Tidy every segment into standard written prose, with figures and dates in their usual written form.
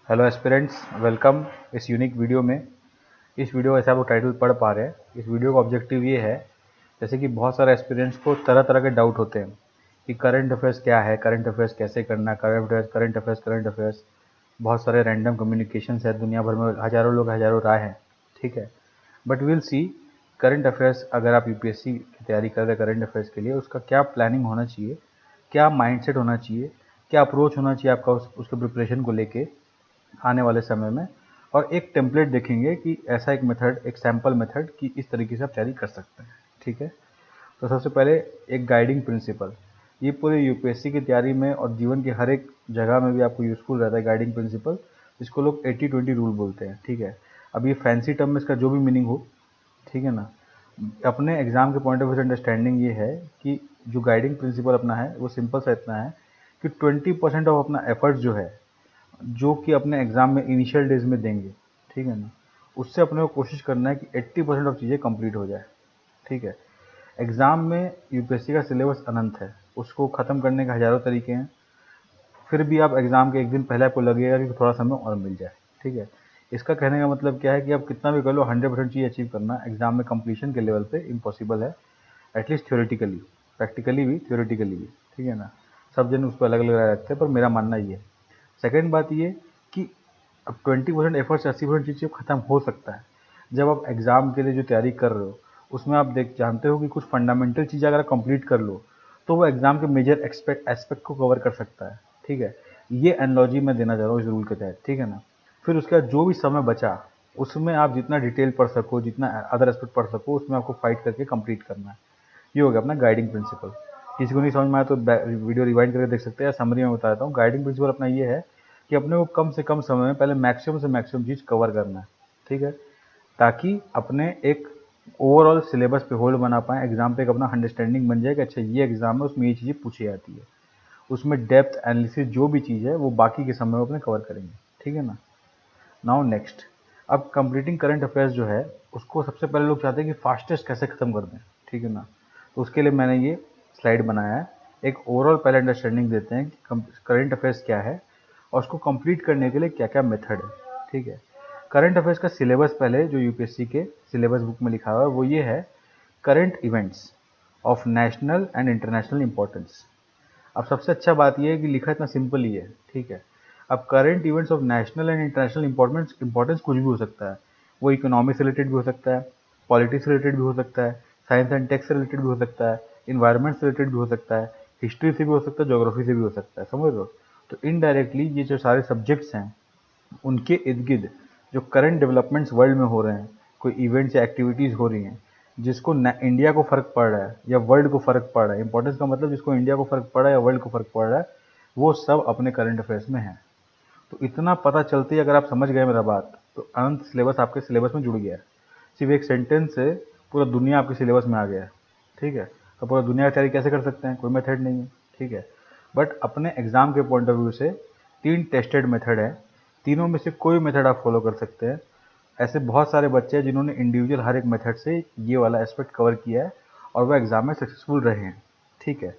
Hello aspirants, welcome इस unique video में। इस वीडियो ऐसे आप लोग टाइटल पढ़ पा रहे हैं। इस वीडियो का ऑब्जेक्टिव ये है, जैसे कि बहुत सारे एस्पिरेंट्स को तरह तरह के डाउट होते हैं कि करंट अफेयर्स क्या है, करंट अफेयर्स कैसे करना, करंट अफेयर्स। बहुत सारे रैंडम कम्युनिकेशंस है, दुनिया भर में हज़ारों लोग हज़ारों राय हैं, ठीक है। But will see current affairs, अगर आप यूपीएससी की तैयारी कर रहे हैं करंट अफेयर्स के लिए, उसका क्या प्लानिंग होना चाहिए, क्या माइंडसेट होना चाहिए, क्या अप्रोच होना चाहिए आपका उसके प्रिपरेशन को लेके आने वाले समय में। और एक टेम्पलेट देखेंगे कि ऐसा एक मेथड, एक सैम्पल मेथड कि इस तरीके से आप तैयारी कर सकते हैं, ठीक है। तो सबसे पहले एक गाइडिंग प्रिंसिपल, ये पूरे यूपीएससी की तैयारी में और जीवन की हर एक जगह में भी आपको यूज़फुल रहता है। गाइडिंग प्रिंसिपल, जिसको लोग 80-20 रूल बोलते हैं, ठीक है। अब ये फैंसी टर्म में इसका जो भी मीनिंग हो, ठीक है ना। अपने एग्जाम के पॉइंट ऑफ व्यू से अंडरस्टैंडिंग ये है कि जो गाइडिंग प्रिंसिपल अपना है वो सिंपल सा इतना है कि 20% ऑफ अपना एफर्ट जो है, जो कि अपने एग्ज़ाम में इनिशियल डेज में देंगे, ठीक है ना, उससे अपने को कोशिश करना है कि 80% ऑफ चीज़ें कंप्लीट हो जाए, ठीक है। एग्ज़ाम में यूपीएससी का सिलेबस अनंत है, उसको ख़त्म करने के हज़ारों तरीके हैं। फिर भी आप एग्ज़ाम के एक दिन पहले आपको लगेगा कि थोड़ा समय और मिल जाए, ठीक है। इसका कहने का मतलब क्या है कि आप कितना भी कर लो, 100% चीज़ अचीव करना एग्ज़ाम में कंप्लीशन के लेवल पे इम्पॉसिबल है, एटलीस्ट थ्योरेटिकली। प्रैक्टिकली भी, थ्योरेटिकली भी, ठीक है ना। सब जन उस पर अलग अलग राय रखते हैं, पर मेरा मानना ये है। सेकेंड बात ये कि अब 20% एफर्ट से 80% चीज़ें ख़त्म हो सकता है। जब आप एग्ज़ाम के लिए जो तैयारी कर रहे हो, उसमें आप जानते हो कि कुछ फंडामेंटल चीज़ें अगर आप कंप्लीट कर लो, तो वो एग्ज़ाम के मेजर एस्पेक्ट को कवर कर सकता है, ठीक है। ये एनालॉजी मैं देना चाह रहा हूँ इस रूल के तहत, ठीक है ना। फिर उसके बाद जो भी समय बचा, उसमें आप जितना डिटेल पढ़ सको, जितना अदर एस्पेक्ट पढ़ सको, उसमें आपको फाइट करके कंप्लीट करना है। ये हो गया अपना गाइडिंग प्रिंसिपल। किसी को नहीं समझ में आया तो वीडियो रिवाइंड करके देख सकते हैं, समरी में बता देता हूँ। गाइडिंग प्रिंसिपल अपना ये है कि अपने को कम से कम समय में पहले मैक्सिमम से मैक्सिमम चीज़ कवर करना है, ठीक है, ताकि अपने एक ओवरऑल सिलेबस पे होल्ड बना पाएँ, एग्जाम पे एक अपना अंडरस्टैंडिंग बन जाए कि अच्छा ये एग्जाम है, उसमें ये चीज़ें पूछी जाती है, उसमें डेप्थ एनालिसिस जो भी चीज़ है वो बाकी के समय में अपने कवर करेंगे, ठीक है ना। नाउ नेक्स्ट, अब कंप्लीटिंग करंट अफेयर्स जो है, उसको सबसे पहले लोग चाहते हैं कि फास्टेस्ट कैसे ख़त्म कर दें, ठीक है ना। तो उसके लिए मैंने ये स्लाइड बनाया है। एक ओवरऑल पहले अंडरस्टैंडिंग देते हैं कि करंट अफेयर्स क्या है और उसको कंप्लीट करने के लिए क्या क्या मेथड है, ठीक है। करंट अफेयर्स का सिलेबस पहले जो यूपीएससी के सिलेबस बुक में लिखा हुआ है वो ये है, current events of national and international importance. अब सबसे अच्छा बात यह है कि लिखा इतना सिंपल ही है, ठीक है। अब current events of national and international importance कुछ भी हो सकता है। वो इकोनॉमिक से रिलेटेड भी हो सकता है, पॉलिटिक्स से रिलेटेड भी हो सकता है, साइंस एंड टेक से रिलेटेड भी हो सकता है, इन्वायरमेंट से रिलेटेड भी हो सकता है, हिस्ट्री से भी हो सकता है, ज्योग्राफी से भी हो सकता है, समझ लो। तो इनडायरेक्टली ये जो सारे सब्जेक्ट्स हैं, उनके इर्द गिर्द जो करंट डेवलपमेंट्स वर्ल्ड में हो रहे हैं, कोई इवेंट्स या एक्टिविटीज़ हो रही हैं जिसको इंडिया को फ़र्क पड़ रहा है या वर्ल्ड को फ़र्क पड़ रहा है, इंपॉर्टेंस का मतलब जिसको इंडिया को फ़र्क पड़ रहा है या वर्ल्ड को फ़र्क पड़ रहा है, वो सब अपने करंट अफेयर्स में है। तो इतना पता चलते ही अगर आप समझ गए मेरा बात, तो अनंत सिलेबस आपके सिलेबस में जुड़ गया है। सिर्फ एक सेंटेंस से पूरा दुनिया आपके सिलेबस में आ गया है, ठीक है। तो पूरा दुनिया की तैयारी कैसे कर सकते हैं, कोई मेथड नहीं है, ठीक है। बट अपने एग्जाम के पॉइंट ऑफ व्यू से 3 टेस्टेड मेथड है, तीनों में से कोई मेथड आप फॉलो कर सकते हैं। ऐसे बहुत सारे बच्चे हैं जिन्होंने इंडिविजुअल हर एक मेथड से ये वाला एस्पेक्ट कवर किया है और वह एग्जाम में सक्सेसफुल रहे हैं, ठीक है।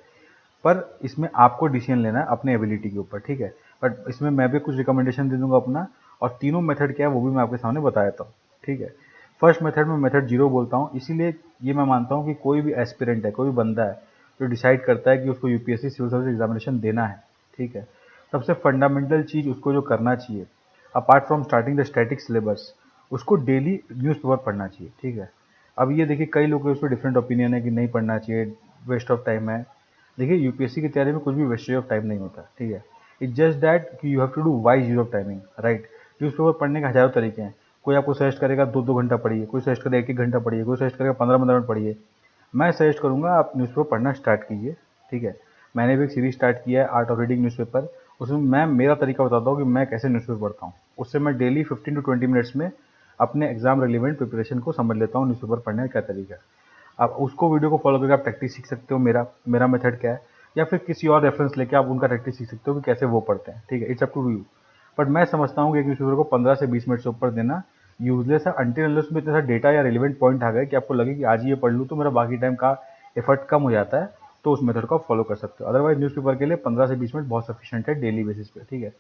पर इसमें आपको डिसीजन लेना है अपने एबिलिटी के ऊपर, ठीक है। बट इसमें मैं भी कुछ रिकमेंडेशन दे दूंगा अपना, और तीनों मेथड क्या है वो भी मैं आपके सामने बता देता हूँ, ठीक है। फर्स्ट मेथड में मेथड जीरो बोलता हूँ, इसीलिए ये मैं मानता हूँ कि कोई भी एस्पिरेंट है, कोई भी बंदा है जो डिसाइड करता है कि उसको यूपीएससी सिविल सर्विस एग्जामिनेशन देना है, ठीक है, सबसे फंडामेंटल चीज़ उसको जो करना चाहिए, apart from starting the static syllabus, उसको डेली न्यूज़पेपर पढ़ना चाहिए, ठीक है। अब ये देखिए कई लोगों के उस पर डिफरेंट ओपिनियन है कि नहीं पढ़ना चाहिए, वेस्ट ऑफ टाइम है। देखिए यूपीएससी की तैयारी में कुछ भी वेस्टेज ऑफ टाइम नहीं होता, ठीक है। इट्स जस्ट दैट कि you have to do wise use of timing, right. Newspaper पढ़ने के हज़ारों तरीके हैं। कोई आपको सजेस्ट करेगा 2-2 घंटा पढ़िए, कोई सजेस्ट करेगा 1-1 घंटा पढ़िए, कोई सजेस्ट करेगा 15-15 मिनट पढ़िए। मैं सजेस्ट करूँगा आप न्यूज़पेपर पढ़ना स्टार्ट कीजिए, ठीक है। मैंने भी एक सीरीज स्टार्ट किया है, आर्ट ऑफ रीडिंग न्यूज़पेपर। उसमें मैं मेरा तरीका बताता हूँ कि मैं कैसे न्यूज़पेपर पढ़ता हूँ। उससे मैं डेली 15 to 20 मिनट्स में अपने एग्जाम रिलेवेंट प्रिपरेशन को समझ लेता हूँ, न्यूज़पेपर पढ़ने का क्या तरीका है। आप उसको वीडियो को फॉलो करके आप टैक्टिक्स सीख सकते हो, मेरा मेरा मेथड क्या है, या फिर किसी और रेफरेंस लेके आप उनका टैक्टिक्स सीख सकते हो कि कैसे वो पढ़ते हैं, ठीक है। It's up to you. But मैं समझता हूँ कि एक न्यूज़पेपर को 15 से 20 मिनट से ऊपर देना यूजलेस है, अंटिल अनलेस में इतना सा डेटा या रिलेवेंट पॉइंट आ गए कि आपको लगे कि आज ये पढ़ लूँ तो मेरा बाकी टाइम का एफर्ट कम हो जाता है, तो उस मेथड को आप फॉलो कर सकते हो। अदरवाइज न्यूज़पेपर के लिए 15 से 20 मिनट बहुत सफिशिएंट है डेली बेसिस पे, ठीक है।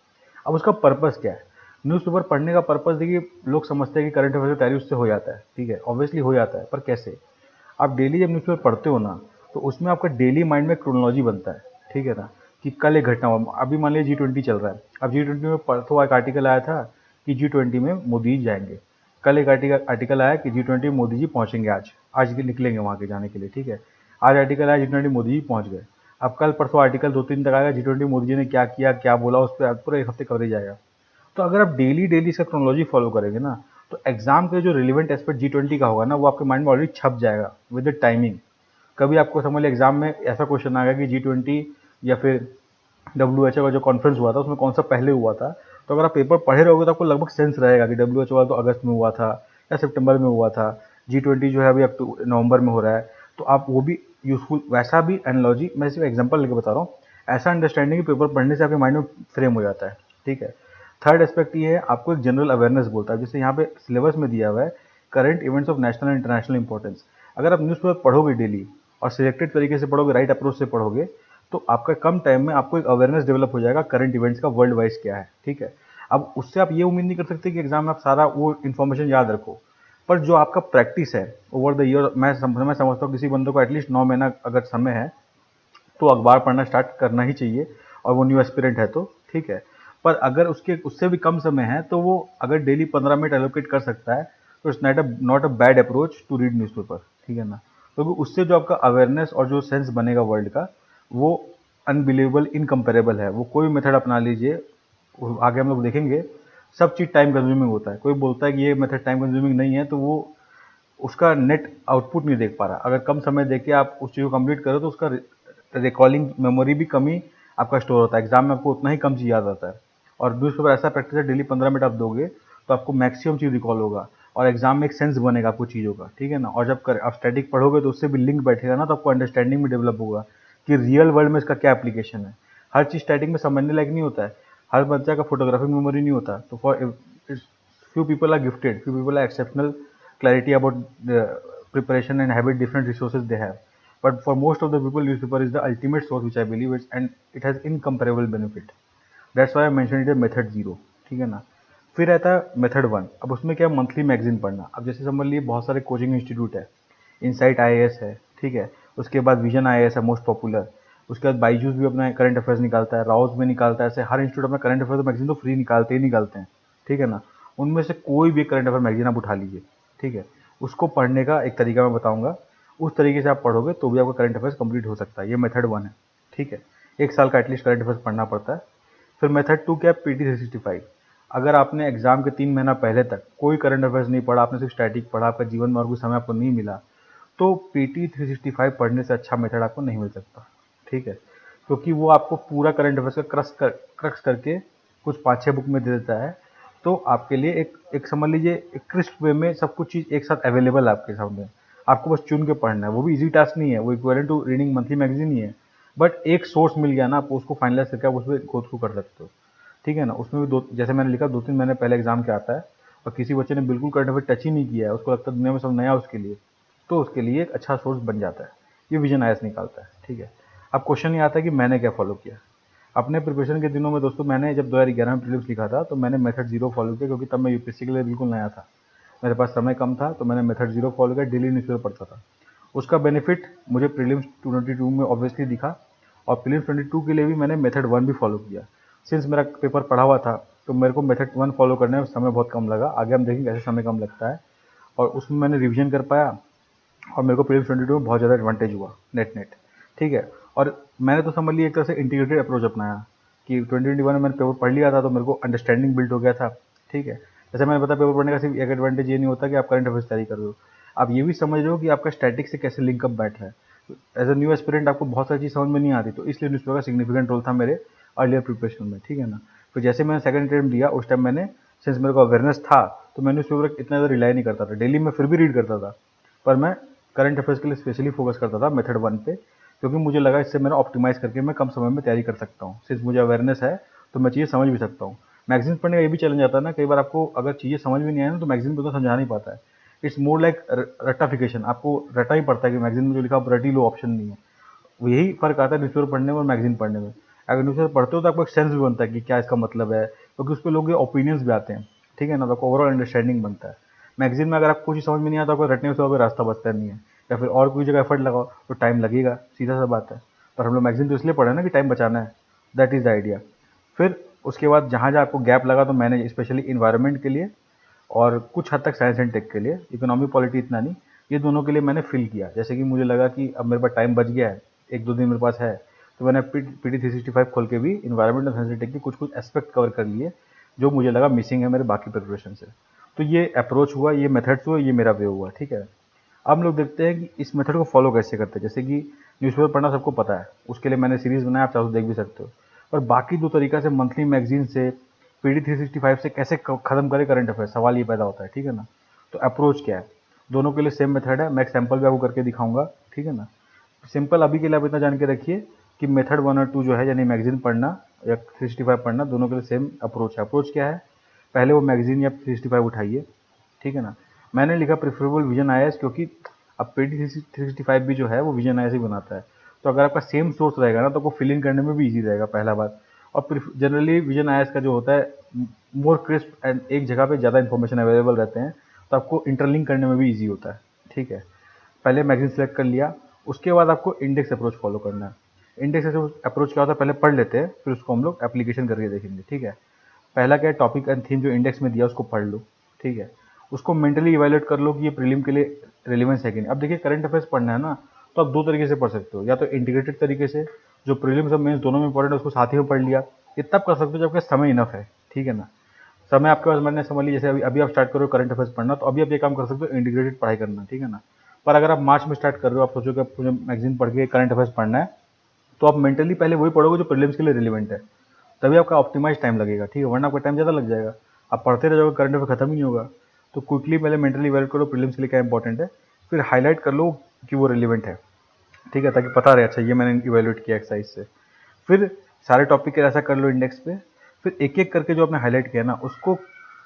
अब उसका पर्पस क्या है, न्यूज़पेपर पढ़ने का पर्पज़ देखिए, लोग समझते हैं कि करंट अफेयर की तैयारी उससे हो जाता है, ठीक है, ऑब्वियसली हो जाता है, पर कैसे? आप डेली जब न्यूज़पेपर पढ़ते हो ना, तो उसमें आपका डेली माइंड में क्रोनोलॉजी बनता है, ठीक है ना, कि कल एक घटना हुआ। अभी मान लीजिए G20 चल रहा है, अब G20 में परसों एक आर्टिकल आया था कि G20 में मोदी जी जाएंगे। कल एक आर्टिकल आया कि G20 में मोदी जी पहुंचेंगे, आज निकलेंगे वहाँ के जाने के लिए, ठीक है। आज आर्टिकल आया G20 मोदी जी पहुंच गए। अब कल परसों आर्टिकल 2-3 तक आएगा G20 मोदी जी ने क्या किया, क्या बोला, उस पर पूरा एक हफ्ते कवरेज आएगा। तो अगर आप डेली डेली इसका क्रोनोलॉजी फॉलो करेंगे ना, तो एग्जाम के जो रिलेवेंट एस्पेक्ट G20 का होगा ना, वो आपके माइंड में ऑलरेडी छप जाएगा विद द टाइमिंग। कभी आपको समझ लिया एग्जाम में ऐसा क्वेश्चन आ गया कि G20 या फिर WHO का जो कॉन्फ्रेंस हुआ था उसमें कौन सा पहले हुआ था, तो अगर आप पेपर पढ़े रहोगे तो आपको लगभग सेंस रहेगा कि WHO वाला तो अगस्त में हुआ था या सितंबर में हुआ था, G20 जो है अभी नवंबर में हो रहा है। तो आप वो भी यूजफुल, वैसा भी एनालॉजी, मैं सिर्फ एग्जांपल लेके बता रहा हूँ, ऐसा अंडरस्टैंडिंग पेपर पढ़ने से आपके माइंड में फ्रेम हो जाता है, ठीक है। थर्ड एस्पेक्ट ये है, आपको एक जनरल अवेयरनेस बोलता है, जैसे यहाँ पे सिलेबस में दिया हुआ है current events of national and international importance. अगर आप न्यूज़पेपर पढ़ोगे डेली और सिलेक्टेड तरीके से पढ़ोगे, राइट अप्रोच से पढ़ोगे, तो आपका कम टाइम में आपको एक अवेयरनेस डेवलप हो जाएगा करंट इवेंट्स का, वर्ल्ड वाइज क्या है, ठीक है। अब उससे आप ये उम्मीद नहीं कर सकते कि एग्जाम में आप सारा वो इन्फॉर्मेशन याद रखो, पर जो आपका प्रैक्टिस है ओवर द ईयर, मैं समझता हूँ किसी बंदे को एटलीस्ट 9 महीना अगर समय है तो अखबार पढ़ना स्टार्ट करना ही चाहिए, और वो न्यू एस्पिरेंट है तो ठीक है। पर अगर उसके उससे भी कम समय है तो वो अगर डेली 15 मिनट एलोकेट कर सकता है, तो it's not a bad approach to read newspaper, ठीक है ना। क्योंकि उससे जो आपका अवेयरनेस और जो सेंस बनेगा वर्ल्ड का, वो अनबिलीवेबल, इनकम्पेरेबल है। वो कोई मेथड अपना लीजिए, आगे हम लोग देखेंगे, सब चीज़ टाइम कंज्यूमिंग होता है। कोई बोलता है कि ये मेथड टाइम कंज्यूमिंग नहीं है, तो वो उसका नेट आउटपुट नहीं देख पा रहा। अगर कम समय देके आप उस चीज़ को कंप्लीट करो तो उसका रिकॉलिंग मेमोरी भी कम ही आपका स्टोर होता है, एग्जाम में आपको उतना ही कम चीज़ याद आता है। और न्यूज़पेपर ऐसा प्रैक्टिस है, डेली 15 मिनट आप दोगे तो आपको मैक्सिमम चीज़ रिकॉल होगा, और एग्जाम में एक सेंस बनेगा आपको चीज़ों का, ठीक है ना। और जब आप स्टैटिक पढ़ोगे तो उससे भी लिंक बैठेगा ना, तो आपको अंडरस्टैंडिंग भी डेवलप होगा कि रियल वर्ल्ड में इसका क्या एप्लीकेशन है। हर चीज़ स्टैटिक में समझने लायक नहीं होता है, हर बच्चा का फोटोग्राफिक मेमोरी नहीं होता। तो for few people are gifted, few people are exceptional clarity about the preparation and habit, different resources they have. But for most of the people, newspaper is the ultimate source, which I believe is, and it has incomparable benefit. That's why I mentioned it as method zero, ठीक है ना। फिर रहता है method one. अब उसमें क्या, monthly magazine पढ़ना। अब जैसे समझ लीजिए बहुत सारे कोचिंग इंस्टीट्यूट है, इनसाइट IAS है, ठीक है, उसके बाद विजन IAS है मोस्ट पॉपुलर, उसके बाद बाईजूस भी अपना करंट अफेयर्स निकालता है, राउज में निकालता है, ऐसे हर इंस्टीट्यूट अपना करंट अफेयर्स मैगजीन तो फ्री निकालते ही निकालते हैं, ठीक है ना। उनमें से कोई भी करंट अफेयर मैगजीन आप उठा लीजिए, ठीक है। उसको पढ़ने का एक तरीका मैं बताऊंगा, उस तरीके से आप पढ़ोगे तो भी आपका करंट अफेयर्स कंप्लीट हो सकता है। ये मेथड वन है, ठीक है। एक साल का एटलीस्ट करंट अफेयर्स पढ़ना पड़ता है। फिर मेथड टू क्या है, PT 365। अगर आपने एग्जाम के 3 महीना पहले तक कोई करंट अफेयर्स नहीं पढ़ा, आपने सिर्फ स्टैटिक पढ़ा, आपका जीवन में और कोई समय आपको नहीं मिला, तो PT 365 पढ़ने से अच्छा मेथड आपको नहीं मिल सकता, ठीक है। क्योंकि वो आपको पूरा करंट अफेयर्स का क्रक्स करके कुछ 5-6 बुक में दे देता है। तो आपके लिए एक समझ लीजिए एक क्रिस्प वे में सब कुछ चीज़ एक साथ अवेलेबल है आपके सामने, आपको बस चुन के पढ़ना है। वो भी इजी टास्क नहीं है, वो equivalent to reading monthly magazine ही है, बट एक सोर्स मिल गया ना आपको, उसको फाइनलाइज करके आप उसमें गो थ्रू कर सकते हो, ठीक है ना। उसमें भी दो, जैसे मैंने लिखा, 2-3 महीने पहले एग्जाम के आता है और किसी बच्चे ने बिल्कुल करंट अफेयर टच ही नहीं किया है, उसको लगता है दुनिया में सब नया उसके लिए, तो उसके लिए एक अच्छा सोर्स बन जाता है। ये विजन IAS निकालता है, ठीक है। अब क्वेश्चन ये आता है कि मैंने क्या फॉलो किया अपने प्रिपरेशन के दिनों में। दोस्तों, मैंने जब 2011 में प्रीलिम्स लिखा था तो मैंने मेथड जीरो फॉलो किया, क्योंकि तब मैं UPSC के लिए बिल्कुल नया था, मेरे पास समय कम था, तो मैंने मेथड जीरो फॉलो किया, डेली न्यूज़पेपर पढ़ता था। उसका बेनिफिट मुझे प्रीलिम्स 2022 में ऑब्वियसली दिखा, और प्रीलिम्स 22 के लिए भी मैंने मेथड वन भी फॉलो किया। सिंस मेरा पेपर पढ़ा हुआ था तो मेरे को मेथड वन फॉलो करने में समय बहुत कम लगा। आगे हम देखेंगे कैसे समय कम लगता है, और उसमें मैंने रिविजन कर पाया, और मेरे को प्रीलिम्स 22 में बहुत ज़्यादा एडवांटेज हुआ नेट, ठीक है। और मैंने तो समझ लिया एक तरह से इंटीग्रेटेड अप्रोच अपनाया कि 2021 में मैंने पेपर पढ़ लिया था तो मेरे को अंडरस्टैंडिंग बिल्ड हो गया था, ठीक है। जैसे मैंने बताया, पेपर पढ़ने का सिर्फ एक एडवांटेज ये नहीं होता कि आप करंट अफेयर्स तैयारी कर रहे हो, आप ये भी समझ रहे हो कि आपका स्टैटिक से कैसे लिंकअप बैठ रहा है। एज अ न्यू एस्पिरेंट आपको बहुत सारी चीज़ समझ में नहीं आती, तो इसलिए न्यूज़पेपर का सिग्निफिकेंट रोल था मेरे अर्लियर प्रिपरेशन में, ठीक है ना। तो जैसे मैंने सेकंड अटेम्प्ट दिया, उस टाइम मैंने, सिंस मेरे को अवेयरनेस था, तो मैं न्यूज़पेपर इतना ज़्यादा रिलाई नहीं करता था, डेली मैं फिर भी रीड करता था, पर मैं करंट अफेयर्स के लिए स्पेशली फोकस करता था मेथड वन पे, क्योंकि मुझे लगा इससे मेरा ऑप्टिमाइज़ करके मैं कम समय में तैयारी कर सकता हूँ। सिंस मुझे अवेयरनेस है तो मैं चीज़ें समझ भी सकता हूँ। मैगजीन पढ़ने का ये भी चैलेंज आता है ना, कई बार आपको अगर चीज़ें समझ में नहीं आए ना तो मैगजीन पे तो समझा नहीं पाता है। इट्स मोर लाइक रट्टाफिकेशन, आपको रटा ही पड़ता है कि मैगजीन में जो लिखा आप रट ही लो, ऑप्शन नहीं है। वो यही फ़र्क आता है न्यूज़पेपर पढ़ने में और मैगजीन पढ़ने में। अगर न्यूज़पेपर पढ़ते हो तो आपको एक सेंस भी बनता है कि क्या इसका मतलब है, क्योंकि उस पर लोगों के ओपिनियंस भी आते हैं, ठीक है ना, तो ओवरऑल अंडरस्टैंडिंग बनता है। मैगजीन में अगर आपको कुछ समझ में नहीं आता, आपको रटने से कोई रास्ता बचता नहीं है, या फिर और कोई जगह एफर्ट लगाओ तो टाइम लगेगा, सीधा सा बात है। पर हम लोग मैगजीन तो इसलिए पढ़े ना कि टाइम बचाना है, दैट इज़ द आइडिया। फिर उसके बाद जहाँ जहाँ आपको गैप लगा तो मैंने स्पेशली इन्वायरमेंट के लिए और कुछ हद तक साइंस एंड टेक के लिए, इकोनॉमी पॉलिटी इतना नहीं, ये दोनों के लिए मैंने फिल किया। जैसे कि मुझे लगा कि अब मेरे पास टाइम बच गया है, एक दो दिन मेरे पास है, तो मैंने PD 365 खोल के भी इन्वायरमेंट और साइंस एंड टेक के कुछ कुछ एस्पेक्ट कवर कर लिए जो मुझे लगा मिसिंग है मेरे बाकी प्रिपरेशन से। तो ये अप्रोच हुआ, ये मेथड्स हुआ, ये मेरा वे हुआ, ठीक है। अब हम लोग देखते हैं कि इस मेथड को फॉलो कैसे करते हैं। जैसे कि न्यूज़पेपर पढ़ना सबको पता है, उसके लिए मैंने सीरीज़ बनाया, आप चाहो तो देख भी सकते हो। और बाकी दो तरीका से मंथली मैगजीन से PD 365 से कैसे खत्म करें करंट अफेयर, सवाल ये पैदा होता है, ठीक है ना। तो अप्रोच क्या है, दोनों के लिए सेम मेथड है। मैं एक सैम्पल भी आपको करके दिखाऊंगा, ठीक है ना। सिंपल अभी के लिए आप इतना जान के रखिए कि मेथड 1 और 2 जो है, यानी मैगजीन पढ़ना या 365 पढ़ना, दोनों के लिए सेम अप्रोच है। अप्रोच क्या है, पहले वो मैगजीन या 365 उठाइए, ठीक है ना। मैंने लिखा प्रेफरेबल विजन IAS, क्योंकि अब PD 365 भी जो है वो विजन IAS ही बनाता है। तो अगर आपका सेम सोर्स रहेगा ना तो आपको फिल इन करने में भी ईजी रहेगा, पहला बात। और जनरली विजन IAS का जो होता है मोर क्रिस्प एंड एक जगह पे ज़्यादा इन्फॉर्मेशन अवेलेबल रहते हैं, तो आपको इंटरलिंक करने में भी ईजी होता है, ठीक है। पहले मैगजीन सेलेक्ट कर लिया, उसके बाद आपको इंडेक्स अप्रोच फॉलो करना है। इंडेक्स अप्रोच क्या होता है पहले पढ़ लेते हैं, फिर उसको हम लोग एप्लीकेशन करके देखेंगे, ठीक है। पहला क्या है, टॉपिक एंड थीम जो इंडेक्स में दिया उसको पढ़ लो, ठीक है। उसको मेंटली इवेल्युएट कर लो कि ये प्रीलिम के लिए रिलेवेंस है कि नहीं। अब देखिए करंट अफेयर्स पढ़ना है ना, तो आप दो तरीके से पढ़ सकते हो, या तो इंटीग्रेटेड तरीके से, जो प्रीलिम्स और मेंस दोनों में इंपॉर्टेंट है उसको साथ ही में पढ़ लिया। ये तब कर सकते हो जब आपका समय इनफ है, ठीक है ना। समय आपके पास, मैंने समझ ली जैसे अभी अभी आप स्टार्ट करो करंट अफेयर्स पढ़ना, तो अभी आप ये काम कर सकते हो इंटीग्रेटेड पढ़ाई करना, ठीक है ना। पर अगर आप मार्च में स्टार्ट कर रहे हो, आप सोचो कि आप मुझे मैगजीन पढ़ के करंट अफेयर्स पढ़ना है, तो आप मेंटली पहले वही पढ़ोगे जो प्रीलिम्स के लिए रिलेवेंट है, तभी आपका ऑप्टिमाइज टाइम लगेगा, ठीक है, वरना आपका टाइम ज़्यादा लग जाएगा। आप पढ़ते रह जाओगे, करंट अफेयर खत्म ही नहीं होगा। तो क्विकली पहले मेंटली इवैल्यूएट करो प्रीलिम्स के लिए क्या इंपॉर्टेंट है, फिर हाईलाइट कर लो कि वो रिलेवेंट है, ठीक है, ताकि पता रहे अच्छा ये मैंने इवैल्यूएट किया एक्सरसाइज से। फिर सारे टॉपिक के ऐसा कर लो इंडेक्स पे, फिर एक एक करके जो आपने हाईलाइट किया ना उसको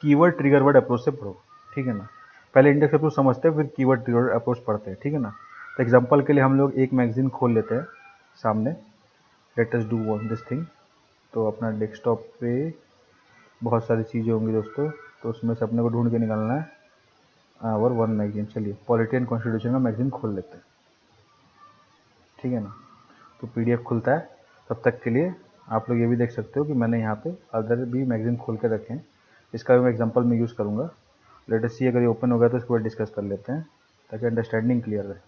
कीवर्ड ट्रिगर वर्ड अप्रोच से पढ़ो, ठीक है ना। पहले इंडेक्स अप्रोच समझते हैं, फिर कीवर्ड ट्रिगर अप्रोच पढ़ते हैं, ठीक है ना। तो एग्जाम्पल के लिए हम लोग एक मैगजीन खोल लेते हैं सामने, let us do one this thing. तो अपना डेस्कटॉप पे बहुत सारी चीज़ें होंगी दोस्तों, तो उसमें से अपने को ढूंढ के निकालना है और वन मैगजीन। चलिए पॉलिटी एंड कॉन्स्टिट्यूशन का मैगजीन खोल लेते हैं, ठीक है ना। तो PDF खुलता है, तब तक के लिए आप लोग ये भी देख सकते हो कि मैंने यहाँ पे अदर भी मैगजीन खोल के रखे हैं, इसका भी मैं एग्जांपल में यूज़ करूँगा। लेट अस सी, अगर ये ओपन हो गया तो इसको डिस्कस कर लेते हैं ताकि अंडरस्टैंडिंग क्लियर रहे,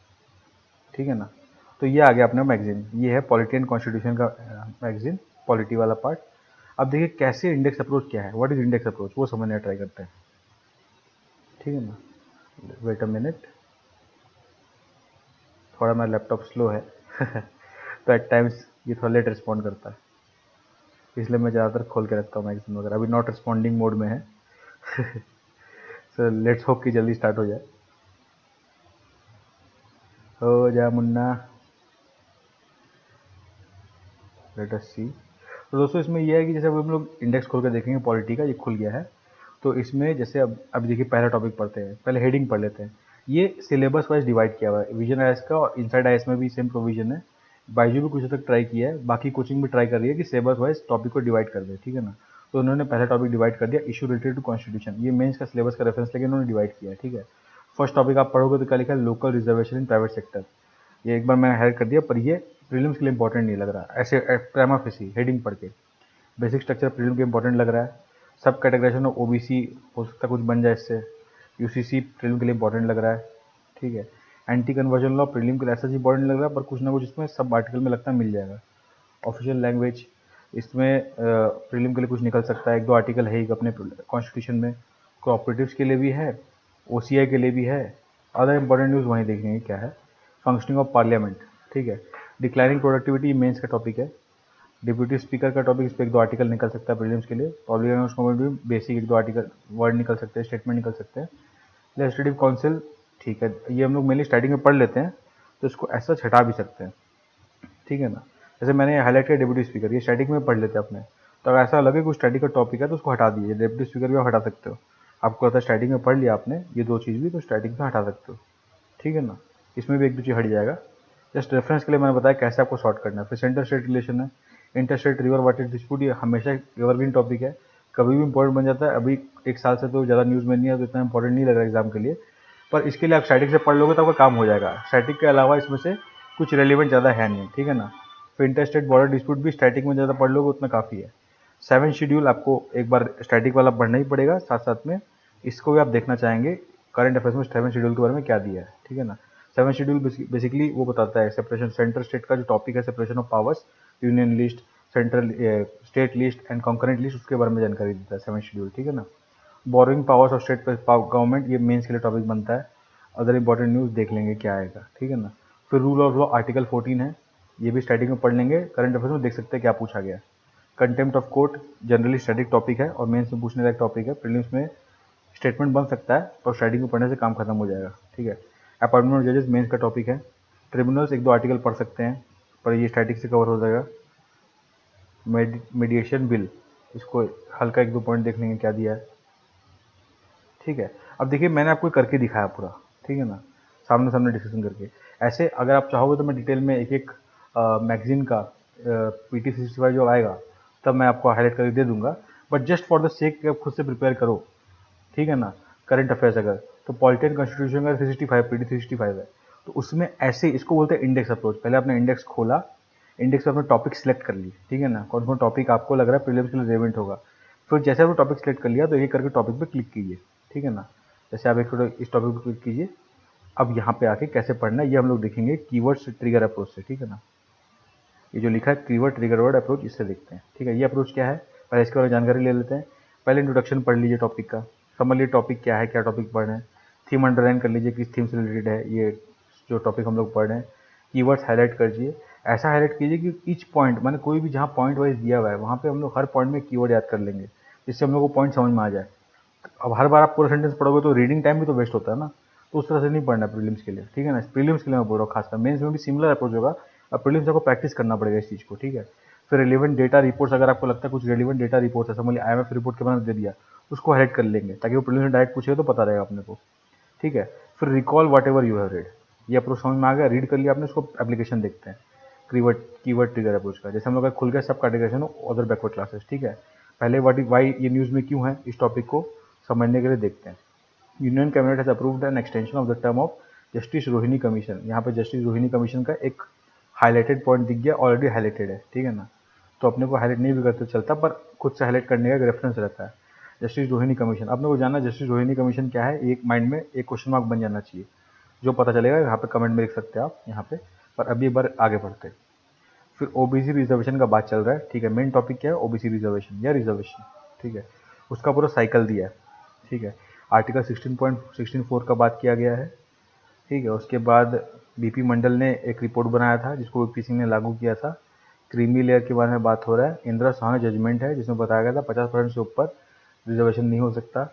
ठीक है ना। तो ये आ गया अपना मैगजीन, ये है पॉलिटी एंड कॉन्स्टिट्यूशन का मैगजीन, पॉलिटी वाला पार्ट। अब देखिए कैसे इंडेक्स अप्रोच क्या है, व्हाट इज इंडेक्स अप्रोच, वो समझने ट्राई करते हैं, ठीक है ना। वेट अ मिनट, थोड़ा मेरा लैपटॉप स्लो है तो एट टाइम्स ये थोड़ा लेट रिस्पॉन्ड करता है, इसलिए मैं ज़्यादातर खोल के रखता हूँ मैगजीन वगैरह। अभी नॉट रिस्पॉन्डिंग मोड में है सो लेट्स होप कि जल्दी स्टार्ट हो जाए। हो जा मुन्ना, लेट अस सी। तो दोस्तों इसमें यह है कि जैसे अब हम लोग इंडेक्स खोल कर देखेंगे पॉलिटी का, ये खुल गया है। तो इसमें जैसे अब देखिए पहला टॉपिक पढ़ते हैं, पहले हेडिंग पढ़ लेते हैं। ये सिलेबस वाइज डिवाइड किया हुआ है विजन IAS का, और इनसाइड IAS में भी सेम प्रोविजन है। बाइजू भी कुछ हद तक ट्राई किया है, बाकी कोचिंग भी ट्राई कर रही है कि सिलेबस वाइज टॉपिक को डिवाइड कर दे, ठीक है ना। तो उन्होंने पहला टॉपिक डिवाइड कर दिया, इशू रिलेटेड टू कॉन्स्टिट्यूशन, ये मेंस का सिलेबस का रेफरेंस लेके उन्होंने डिवाइड किया है, ठीक है। फर्स्ट टॉपिक आप पढ़ोगे तो क्या लिखा है, local reservation in private sector, ये एक बार मैंने हाईलाइट कर दिया, पर ये प्रीलिम्स के लिए इंपॉर्टेंट नहीं लग रहा ऐसे प्राइमा फेसी हेडिंग पढ़ के। बेसिक स्ट्रक्चर प्रीलिम के इंपॉर्टेंट लग रहा है, सब कैटेगराइजेशन ऑफ OBC हो सकता है कुछ बन जाए इससे, UCC प्रीलिम के लिए इंपॉर्टेंट लग रहा है, ठीक है। एंटी कन्वर्जन लॉ प्रीलिम के लिए ऐसा इंपॉर्टेंट लग रहा है, पर कुछ ना कुछ इसमें सब आर्टिकल में लगता है मिल जाएगा। ऑफिशियल लैंग्वेज, इसमें प्रीलिम के लिए कुछ निकल सकता है, एक दो आर्टिकल है ही अपने कॉन्स्टिट्यूशन में, कोऑपरेटिव्स के लिए भी है, OCI के लिए भी है। अदर इंपॉर्टेंट न्यूज़ वहीं देखेंगे क्या है, फंक्शनिंग ऑफ पार्लियामेंट, ठीक है। डिक्लाइनिंग प्रोडक्टिविटी मेंस का टॉपिक है। डिप्यूटी स्पीकर का टॉपिक, इस पर एक दो आर्टिकल निकल सकता है प्रीलिम्स के लिए। पब्लिक अनाउंसमेंट में भी बेसिक एक दो आर्टिकल वर्ड निकल सकते हैं, स्टेटमेंट निकल सकते हैं। लेजिस्लेटिव काउंसिल, ठीक है, ये हम लोग मेनली स्टार्टिंग में पढ़ लेते हैं, तो इसको ऐसा हटा भी सकते हैं, ठीक है ना। जैसे मैंने हाईलाइट किया डिप्यूटी स्पीकर, ये स्टार्टिंग में पढ़ लेते हैं अपने, तो अगर ऐसा लगे कोई स्टडी का टॉपिक है तो उसको हटा दीजिए, डिप्यूटी स्पीकर भी आप हटा सकते हो। आपको लगता है स्टार्टिंग में पढ़ लिया आपने ये दो चीज़ भी, तो स्टार्टिंग से हटा सकते हो, ठीक है ना। इसमें भी एक दो चीज़ हट जाएगा। जस्ट रेफरेंस के लिए मैंने बताया कैसे आपको सॉर्ट करना है। फिर सेंटर स्टेट रिलेशन है, inter state river water dispute, ये हमेशा एवरग्रीन टॉपिक है, कभी भी इंपॉर्टेंट बन जाता है। अभी एक साल से तो ज़्यादा न्यूज़ में नहीं है, तो इतना इंपॉर्टेंट नहीं लग रहा एग्जाम के लिए, पर इसके लिए आप स्टैटिक से पढ़ लोगे तो आपका काम हो जाएगा। स्टैटिक के अलावा इसमें से कुछ रेलिवेंट ज़्यादा है नहीं, ठीक है ना। फिर इंटर स्टेट बॉर्डर डिस्प्यूट भी स्टैटिक में ज़्यादा पढ़ लोगे उतना काफ़ी है। 7 शेड्यूल आपको एक बार स्टैटिक वाला पढ़ना ही पड़ेगा, साथ साथ में इसको भी आप देखना चाहेंगे करंट अफेयर्स में 7 शेड्यूल के बारे में क्या दिया है, ठीक है ना। 7 शेड्यूल बेसिकली वो बताता है सेपरेशन, सेंटर स्टेट का जो टॉपिक है separation of powers, union list, central state list and concurrent list, उसके बारे में जानकारी देता है 7 शेड्यूल, ठीक है ना। Borrowing powers of state government, ये मेंस के लिए टॉपिक बनता है। अदर इंपॉर्टेंट न्यूज़ देख लेंगे क्या आएगा, ठीक है ना। फिर रूल ऑफ लॉ आर्टिकल 14 है, ये भी स्टैटिक में पढ़ लेंगे, करंट अफेयर्स में देख सकते हैं क्या पूछा गया। Contempt of court generally static topic है और मेंस में पूछने लायक टॉपिक है। प्रीलिम्स में स्टेटमेंट बन सकता है पर स्टैटिक में पढ़ने से काम खत्म हो जाएगा, ठीक है। अपॉइंटमेंट ऑफ जजेस मेंस का टॉपिक है। ट्रिब्यूनल्स एक दो आर्टिकल पढ़ सकते हैं पर ये स्टैटिक से कवर हो जाएगा। मीडिएशन बिल, इसको हल्का एक दो पॉइंट देख लेंगे क्या दिया है, ठीक है। अब देखिए मैंने आपको करके दिखाया पूरा, ठीक है ना, सामने सामने डिस्कशन करके। ऐसे अगर आप चाहोगे तो मैं डिटेल में एक एक मैगजीन का PT 65 जो आएगा तब मैं आपको हाईलाइट करके दे दूंगा, but just for the sake कि आप खुद से प्रिपेयर करो, ठीक है ना। करंट अफेयर्स अगर तो पॉलिटिकल कॉन्स्टिट्यूशन का 365 PT 365 है, तो उसमें ऐसे इसको बोलते हैं इंडेक्स अप्रोच। पहले आपने इंडेक्स खोला, इंडेक्स में अपने टॉपिक सेलेक्ट कर लिए, ठीक है ना, कौन कौन टॉपिक आपको लग रहा है प्रीलिम्स के लिए रेलेवेंट होगा। फिर जैसे आपने टॉपिक सेलेक्ट कर लिया तो एक करके टॉपिक पे क्लिक कीजिए, ठीक है ना। जैसे आप एक इस टॉपिक पे क्लिक कीजिए, अब यहाँ पे आके कैसे पढ़ना है ये हम लोग देखेंगे कीवर्ड्स ट्रिगर अप्रोच से, ठीक है ना। ये जो लिखा है कीवर्ड ट्रिगर वर्ड अप्रोच, इससे देखते हैं, ठीक है। ये अप्रोच क्या है पहले इसके बारे में जानकारी ले लेते हैं। पहले इंट्रोडक्शन पढ़ लीजिए टॉपिक का, समझ लीजिए टॉपिक क्या है, क्या टॉपिक पढ़ रहे हैं। थीम अंडरलाइन कर लीजिए किस थीम से रिलेटेड है ये जो टॉपिक हम लोग पढ़ रहे हैं। कीवर्ड्स हाईलाइट कीजिए, ऐसा हाईलाइट कीजिए कि ईच पॉइंट माने कोई भी जहाँ पॉइंट वाइज दिया हुआ है वहाँ पे हम लोग हर पॉइंट में कीवर्ड याद कर लेंगे, जिससे हम लोग को पॉइंट समझ में आ जाए। अब हर बार आप पूरा सेंटेंस पढ़ोगे तो रीडिंग टाइम भी तो वेस्ट होता है ना, तो उस तरह से नहीं पढ़ना प्रीलिम्स के लिए, ठीक है ना। प्रीलिम्स के लिए मैं बोल रहा हूँ, खासकर मेंस में भी सिमिलर अप्रोच होगा। अब प्रीलिम्स आपको प्रैक्टिस करना पड़ेगा इस चीज़ को, ठीक है। फिर रिलेवेंट डेटा रिपोर्ट्स, अगर आपको लगता है कुछ रिलेवेंट डेटा रिपोर्ट्स है, समझ लिया IMF रिपोर्ट के बारे में दे दिया, उसको हाईलाइट कर लेंगे ताकि वो प्रीलिम्स में डायरेक्ट पूछेगा तो पता रहेगा अपने को, ठीक है। फिर recall what ever you have read, ये अप्रोच समझ में आ गया, रीड कर लिया आपने, उसको एप्लीकेशन देखते हैं कीवर्ड ट्रिगर अप्रोच का। जैसे हम लोग का खुल गया सब कैटेगराइजेशन अदर बैकवर्ड क्लासेस, ठीक है। पहले वाई ये न्यूज़ में क्यों है, इस टॉपिक को समझने के लिए देखते हैं। Union cabinet has approved an extension of the term of justice Rohini commission, यहाँ पे जस्टिस रोहिणी कमीशन का एक हाईलाइटेड पॉइंट दिख गया, ऑलरेडी हाईलाइटेड है, ठीक है ना। तो अपने को हाईलाइट नहीं भी करते चलता, पर खुद से हाईलाइट करने का एक रेफरेंस रहता है। जस्टिस रोहिणी कमीशन, अपने को जानना जस्टिस रोहिणी कमीशन क्या है, एक माइंड में एक क्वेश्चन मार्क बन जाना चाहिए। जो पता चलेगा यहाँ पे कमेंट में लिख सकते हैं आप यहाँ पे, पर अभी एक बार आगे बढ़ते हैं। फिर ओबीसी रिजर्वेशन का बात चल रहा है, ठीक है। मेन टॉपिक क्या है, ओबीसी रिजर्वेशन या रिजर्वेशन, ठीक है। उसका पूरा साइकिल दिया है, ठीक है। आर्टिकल 16.16(4) का बात किया गया है, ठीक है। उसके बाद बीपी मंडल ने एक रिपोर्ट बनाया था जिसको वीपी सिंह ने लागू किया था। क्रीमी लेयर के बारे में बात हो रहा है। इंदिरा साहनी जजमेंट है जिसमें बताया गया था 50% से ऊपर रिजर्वेशन नहीं हो सकता,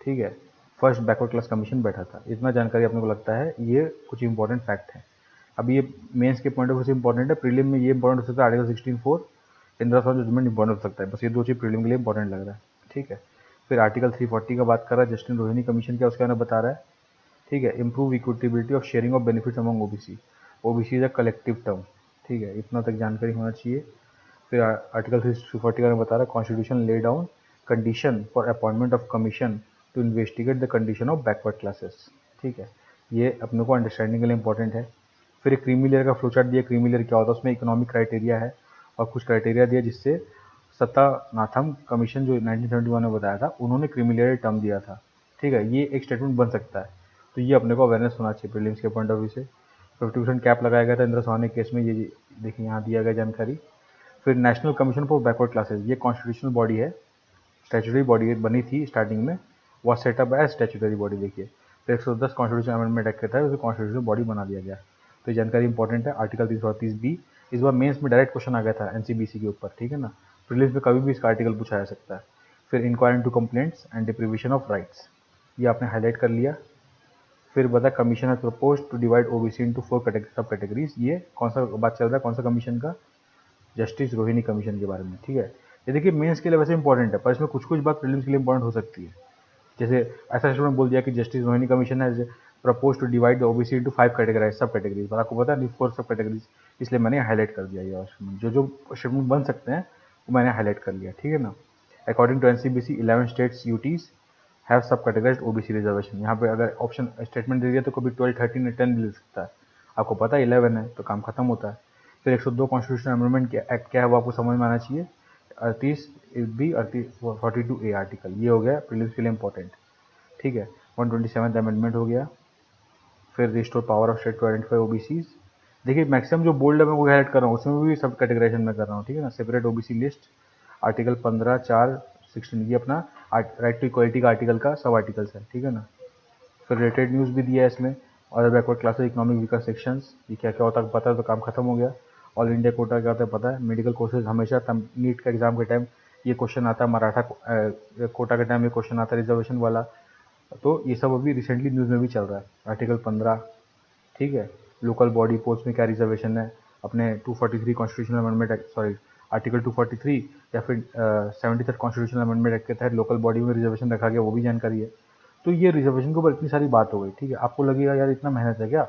ठीक है। फर्स्ट बैकवर्ड क्लास कमीशन बैठा था। इतना जानकारी अपने को लगता है, ये कुछ इंपॉर्टेंट फैक्ट है। अब ये मेंस के पॉइंट ऑफ व्यू से इंपॉर्टेंट है, प्रीलिम में ये इंपॉर्टेंट हो सकता है। Article 16(4) Indira Sawhney judgement important हो सकता है, बस ये दो चीज़ प्रीलिम के लिए इंपॉर्टेंट लग रहा है, ठीक है। फिर आर्टिकल 340 का बात कर रहा है, जस्टिस रोहिणी कमीशन क्या उसके बारे में बता रहा है, ठीक है। Improve equitability of sharing of benefits among OBC, OBC is a collective term, ठीक है। इतना तक जानकारी होना चाहिए। फिर आर्टिकल 340 का बता रहा है, constitution lay down condition for appointment of commission to investigate the condition of backward classes, ठीक है। ये अपने को अंडरस्टैंडिंग के लिए इंपॉर्टेंट है। फिर एक क्रीमी लेयर का फ्लो चार्ट दिया, क्रीमी लेयर क्या होता है, उसमें इकोनॉमिक क्राइटेरिया है और कुछ क्राइटेरिया दिया जिससे सत्तानाथम कमीशन जो 1971 में बताया था, उन्होंने क्रीमी लेयर टर्म दिया था, ठीक है। ये एक स्टेटमेंट बन सकता है, तो ये अपने को अवेयरनेस होना चाहिए प्रीलिम्स के पॉइंट ऑफ व्यू से। 50% कैप लगाया गया था इंदिरा साहनी केस में, ये देखिए यहाँ दिया गया जानकारी। फिर national commission for backward classes, ये कॉन्स्टिट्यूशनल बॉडी है, स्टैचुटरी बॉडी बनी थी स्टार्टिंग में, was set up as statutory body, देखिए। फिर 110 कॉन्स्टिट्यूशन अमेंडमेंट एक्ट कहता है उसे कॉन्स्टिट्यूशनल बॉडी बना दिया गया। तो ये जानकारी इंपॉर्टेंट है। आर्टिकल 330B, इस बार मेंस में डायरेक्ट क्वेश्चन आ गया था एनसीबीसी के ऊपर, ठीक है ना। प्रीलिम्स में कभी भी इसका आर्टिकल पूछा जा सकता है। फिर inquiry into complaints and deprivation of rights, ये आपने हाईलाइट कर लिया। फिर बता commission has propose to divide OBC into 4 sub categories, ये कौन सा बात चल रहा है, कौन सा कमीशन का, जस्टिस रोहिणी कमीशन के बारे में, ठीक है। ये देखिए मेंस के लिए वैसे इंपॉर्टेंट है, पर इसमें कुछ कुछ बात प्रीलिम्स के लिए इंपॉर्टेंट हो सकती है। जैसे ऐसा स्टूडेंट बोल दिया कि Justice Rohini commission has propose to divide the OBC into 5 categorise sub categories, पर आपको पता है 4 सब कैटेगरीज, इसलिए मैंने हाईलाइट कर दिया। ये जो जो स्टेटमेंट बन सकते हैं वो मैंने हाईलाइट कर लिया, ठीक है ना। According to NCBC 11 states UTs have sub categorised OBC reservation. यहाँ पे अगर ऑप्शन स्टेटमेंट दे दिया तो कभी 12, 13 या 10 भी ले सकता है। आपको पता है 11 है तो काम खत्म होता है। फिर 102 कॉन्स्टिट्यूशन अमेंडमेंट एक्ट क्या है वो आपको समझ में आना चाहिए। 38B 42A आर्टिकल, ये हो गया प्रीलिम्स के लिए इंपॉर्टेंट। ठीक है, 127th अमेंडमेंट हो गया। फिर restore power of state to identify OBCs. देखिए मैक्सिमम जो बोल्ड है मैं वो हाईलाइट कर रहा हूँ, उसमें भी सब कैटेगराइजेशन में कर रहा हूँ। ठीक है ना, सेपरेट ओबीसी लिस्ट, आर्टिकल 15(4)(16) ये अपना राइट टू इक्वालिटी का आर्टिकल का सब आर्टिकल्स है। ठीक है ना। फिर रिलेटेड न्यूज़ भी दिया है इसमें। और backward classes economic weaker sections, ये क्या क्या होता है पता है तो काम खत्म हो गया। ऑल इंडिया कोटा क्या होता है पता है। मेडिकल कोर्सेज हमेशा नीट का एग्जाम के टाइम ये क्वेश्चन आता है, मराठा कोटा के टाइम ये क्वेश्चन आता है रिजर्वेशन वाला। तो ये सब अभी रिसेंटली न्यूज़ में भी चल रहा है। आर्टिकल 15, ठीक है, लोकल बॉडी पोस्ट में क्या रिजर्वेशन है अपने 243 constitutional amendment act, sorry article 243 या फिर 73 कॉन्स्टिट्यूशनल अमेंडमेंट एक्ट के तहत लोकल बॉडी में रिजर्वेशन रखा गया, वो भी जानकारी है। तो ये रिजर्वेशन के ऊपर इतनी सारी बात हो गई। ठीक है, आपको लगेगा यार इतना मेहनत है क्या,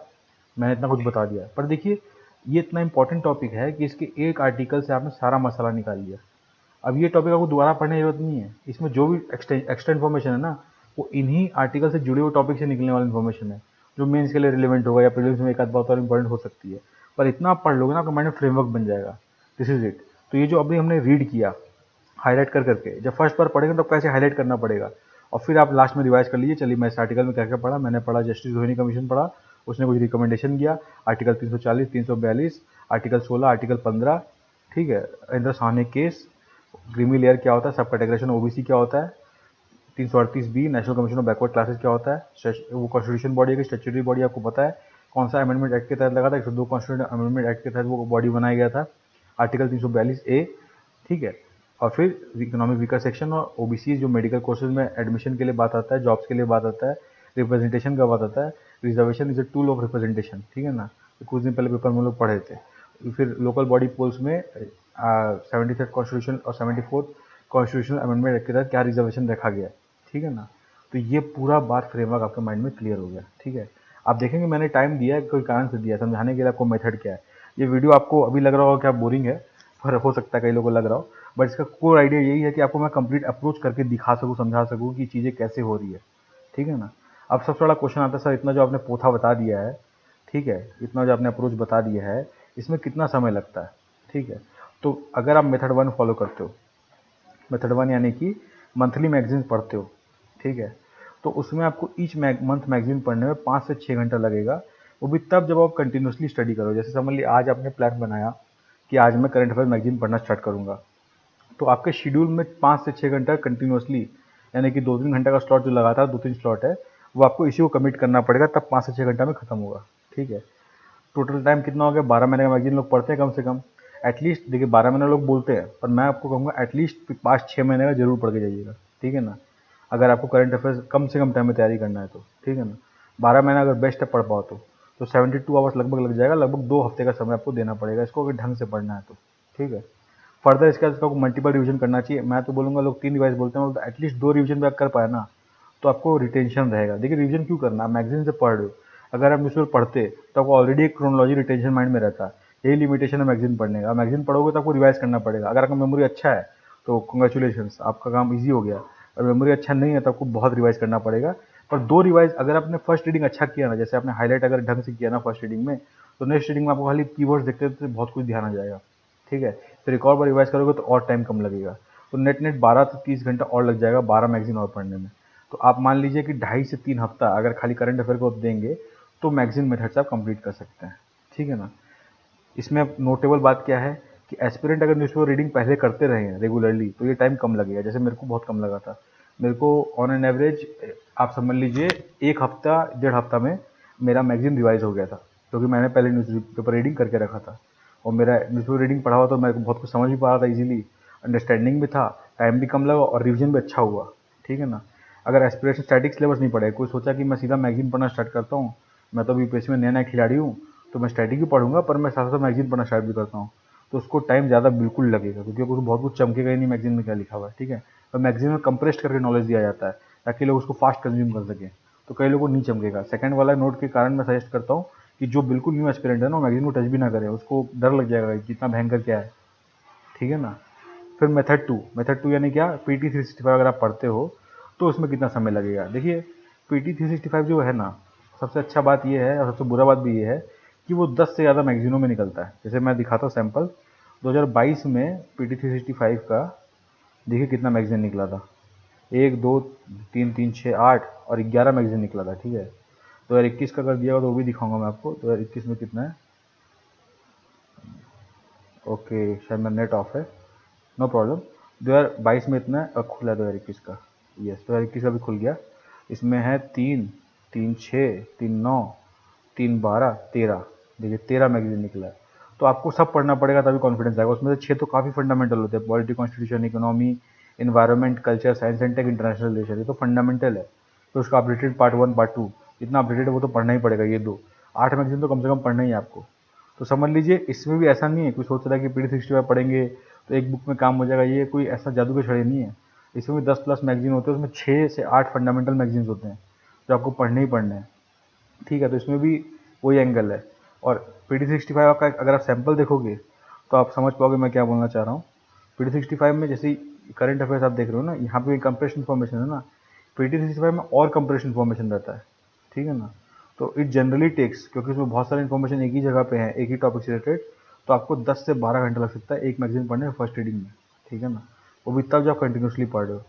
मैंने इतना कुछ बता दिया, पर देखिए ये इतना इंपॉर्टेंट टॉपिक है कि इसके एक आर्टिकल से आपने सारा मसाला निकाल लिया। अब ये टॉपिक आपको दोबारा पढ़ने की जरूरत नहीं है, इसमें जो भी एक्स्ट्रा इन्फॉर्मेशन है ना वो इन्हीं आर्टिकल से जुड़े हुए टॉपिक से निकलने वाली इन्फॉर्मेशन है, जो मेंस के लिए रिलेवेंट होगा या प्रीलिम्स में एक आध बात और इंपॉर्टेंट हो सकती है। पर इतना आप पढ़ लोगे ना आपका माइंड में फ्रेमवर्क बन जाएगा। This is it. तो ये जो अभी हमने रीड किया हाईलाइट कर करके, जब फर्स्ट बार पढ़ेंगे तो कैसे हाईलाइट करना पड़ेगा, और फिर आप लास्ट में रिवाइज कर लीजिए। चलिए मैं इस आर्टिकल में क्या क्या पढ़ा, मैंने पढ़ा जस्टिस रोहिणी कमीशन पढ़ा, उसने कुछ रिकमेंडेशन किया, आर्टिकल 340, 342, आर्टिकल 16, आर्टिकल 15, ठीक है, Indra Sahni case, creamy layer क्या होता है, सब कैटेगराइजेशन ओबीसी क्या होता है, 338B national commission of backward classes क्या होता है, वो कॉन्स्टिट्यूशन बॉडी है कि स्टेचुटरी बॉडी आपको पता है, कौन सा अमेंडमेंट एक्ट के तहत लगा था, 102 कॉन्स्टिट्यूशन अमेंडमेंट एक्ट के तहत वो बॉडी बनाया गया था, आर्टिकल 342A, ठीक है। और फिर इकोनॉमिक वीकर सेक्शन और ओबीसी जो मेडिकल कोर्सेज में एडमिशन के लिए बात आता है, जॉब्स के लिए बात आता है, रिप्रेजेंटेशन का बात आता है, reservation is a tool of representation, ठीक है ना, तो कुछ दिन पहले पेपर में लोग पढ़े थे। फिर लोकल बॉडी पोल्स में 73 कॉन्स्टिट्यूशन और 74 कॉन्स्टिट्यूशनल अमेंडमेंट एक्ट के तहत क्या रिजर्वेशन रखा गया, ठीक है ना। तो ये पूरा बात फ्रेमवर्क आपके माइंड में क्लियर हो गया। ठीक है, आप देखेंगे मैंने टाइम दिया है, कोई कारण से दिया है समझाने के लिए, आपको मेथड क्या है। ये वीडियो आपको अभी लग रहा होगा क्या बोरिंग है, पर हो सकता है कई लोगों को लग रहा हो, बट इसका कोर आइडिया यही है कि आपको मैं कंप्लीट अप्रोच करके दिखा सकूँ, समझा सकूँ कि चीज़ें कैसे हो रही है। ठीक है ना। अब सबसे बड़ा क्वेश्चन आता है सर इतना जो आपने पोथा बता दिया है, ठीक है, इतना जो आपने अप्रोच बता दिया है, इसमें कितना समय लगता है। ठीक है, तो अगर आप मेथड 1 फॉलो करते हो, मेथड 1 यानी कि मंथली मैगजीन पढ़ते हो, ठीक है, तो उसमें आपको ईच मंथ मैगजीन पढ़ने में 5 से 6 घंटा लगेगा। वो भी तब जब आप कंटिन्यूसली स्टडी करो। जैसे समझ लीजिए आज आपने प्लान बनाया कि आज मैं करंट अफेयर मैगजीन पढ़ना स्टार्ट करूँगा, तो आपके शेड्यूल में 5 से 6 घंटा कंटिन्यूसली, यानी कि 2-3 घंटा का स्लॉट जो लगातार 2-3 स्लॉट है, वो आपको इसी को कमिट करना पड़ेगा, तब 5 से 6 घंटा में खत्म होगा। ठीक है, टोटल टाइम कितना हो गया, 12 महीने का मैगजीन लोग पढ़ते हैं कम से कम। एटलीस्ट देखिए 12 महीने लोग बोलते हैं, पर मैं आपको कहूँगा एटलीस्ट 5-6 महीने का जरूर पढ़ के जाइएगा। ठीक है ना, अगर आपको करंट अफेयर्स कम से कम टाइम में तैयारी करना है तो। ठीक है ना, 12 महीना अगर बेस्ट है पढ़ पाओ तो 72 आवर्स लगभग लग जाएगा, लगभग 2 हफ्ते का समय आपको देना पड़ेगा इसको, अगर ढंग से पढ़ना है तो। ठीक है, फर्दर इसका मल्टीपल रिवीजन करना चाहिए। मैं तो बोलूँगा लोग 3 रिवाइज बोलते हैं, एटलीस्ट 2 रिवीजन भी आप कर पाए ना तो आपको रिटेंशन रहेगा। देखिए रिवीजन क्यों करना, आप मैगजीन से पढ़ रहे हो, अगर आप न्यूज़पेपर पढ़ते तो आपको ऑलरेडी एक क्रोनोलॉजी रिटेंशन माइंड में रहता है। यही लिमिटेशन है मैगजीन पढ़ने का। मैगजीन पढ़ोगे तो आपको रिवाइज करना पड़ेगा। अगर आपका मेमोरी अच्छा है तो कंग्रेचुलेशंस, आपका काम ईजी हो गया। और मेमोरी अच्छा नहीं है तो आपको बहुत रिवाइज करना पड़ेगा। पर 2 रिवाइज अगर आपने फर्स्ट रीडिंग अच्छा किया ना, जैसे आपने हाईलाइट अगर ढंग से किया ना फर्स्ट रीडिंग में, तो नेक्स्ट रीडिंग में आपको खाली कीवर्ड्स देखते देखते बहुत कुछ ध्यान आ जाएगा। ठीक है, फिर एक और बार रिवाइज करोगे तो और टाइम कम लगेगा, तो नेट 12 से 30 घंटा और लग जाएगा 12 मैगजीन और पढ़ने में। तो आप मान लीजिए कि 2.5 से 3 हफ्ता अगर खाली करंट अफेयर को देंगे तो मैगजीन मेथड से आप कंप्लीट कर सकते हैं। ठीक है ना। इसमें अब नोटेबल बात क्या है कि एस्पिरेंट अगर न्यूज़पेपर रीडिंग पहले करते रहे हैं रेगुलरली तो ये टाइम कम लगेगा। जैसे मेरे को बहुत कम लगा था, मेरे को ऑन एन एवरेज आप समझ लीजिए 1 हफ्ता 1.5 हफ्ता में मेरा मैगजीन रिवाइज हो गया था, क्योंकि मैंने पहले न्यूज़पेपर रीडिंग करके रखा था और मेरा न्यूज़पेपर रीडिंग पढ़ा हुआ तो मेरे को बहुत कुछ समझ भी पा रहा था इजीली, अंडरस्टैंडिंग भी था, टाइम भी कम लगा और रिवीजन भी अच्छा हुआ। ठीक है ना। अगर एस्पिरेशन स्टैटिक सिलेबस नहीं पढ़े, कोई सोचा कि मैं सीधा मैगजीन पढ़ना स्टार्ट करता हूँ, मैं तो अभी यूपीएससी में नया नया खिलाड़ी हूँ तो मैं स्टैटिक ही पढ़ूंगा पर मैं साथ साथ मैगजीन पढ़ना स्टार्ट भी करता हूँ, तो उसको टाइम ज़्यादा बिल्कुल लगेगा, क्योंकि उसको बहुत कुछ चमकेगा ही नहीं मैगजीन में क्या लिखा हुआ है। ठीक है, तो मैगजीन में कंप्रेस्ड करके नॉलेज दिया जाता है ताकि लोग उसको फास्ट कंज्यूम कर सकें, तो कई लोगों को नहीं चमकेगा। सेकंड वाला नोट के कारण मैं सजेस्ट करता हूँ कि जो बिल्कुल न्यू एस्पिरेंट है ना मैगजीन को टच भी ना करे, उसको डर लग जाएगा कि कितना भयंकर क्या है। ठीक है ना। फिर मेथड 2 यानी क्या, PT365 अगर आप पढ़ते हो तो उसमें कितना समय लगेगा। देखिए PT365 जो है ना, सबसे अच्छा बात ये है और सबसे बुरा बात भी ये है कि वो 10 से ज़्यादा मैगजीनों में निकलता है। जैसे मैं दिखाता हूँ सैम्पल, 2022 में PT365 का देखिए कितना मैगजीन निकला था, 1 2 3 3 6 8 और 11 मैगजीन निकला था, ठीक है। 2021 का कर दिया तो वो भी दिखाऊंगा मैं आपको 2021 में कितना है। ओके, शायद मेरा नेट ऑफ है, नो प्रॉब्लम। 2022 में इतना खुला है 2021 का, यस 2021 का भी खुल गया। इसमें है 3 3 6 3 9 3 12 13, देखिए 13 मैगजीन निकला है। तो आपको सब पढ़ना पड़ेगा तभी कॉन्फिडेंस आएगा। उसमें से 6 तो काफ़ी फंडामेंटल होते हैं, polity, constitution, economy, environment, culture, science and tech, international relation, ये तो फंडामेंटल है। तो उसका अपडेटेड पार्ट 1 पार्ट 2 जितना अपडेटेड है वो तो पढ़ना ही पड़ेगा, ये दो 8 मैगजीन तो कम से कम पढ़ना ही है आपको। तो समझ लीजिए इसमें भी ऐसा नहीं है कोई सोच रहा है कि PT365 पढ़ेंगे तो एक बुक में काम हो जाएगा, ये कोई ऐसा जादू के छड़े नहीं है। इसमें भी 10 प्लस मैगजीन होते हैं, उसमें 6 से 8 फंडामेंटल मैगजीन्स होते हैं जो आपको पढ़ने ही पढ़ने हैं, ठीक है। तो इसमें भी वही एंगल है। और PT365 आपका अगर आप सैम्पल देखोगे तो आप समझ पाओगे मैं क्या बोलना चाह रहा हूँ। PT365 में जैसे करंट अफेयर्स आप देख रहे हो ना, यहाँ पे कंप्रेशन इन्फॉर्मेशन है ना, PT365 में और कंप्रेशन इन्फॉर्मेशन रहता है, ठीक है ना। तो इट जनरली टेक्स, क्योंकि उसमें बहुत सारी इन्फॉर्मेशन एक ही जगह पे है, एक ही टॉपिक से रिलेटेड, तो आपको 10 से 12 घंटा लग सकता है एक मैगजीन पढ़ने में फर्स्ट रीडिंग में, ठीक है ना। वो भी तब जब कंटिन्यूसली पढ़ रहे हो,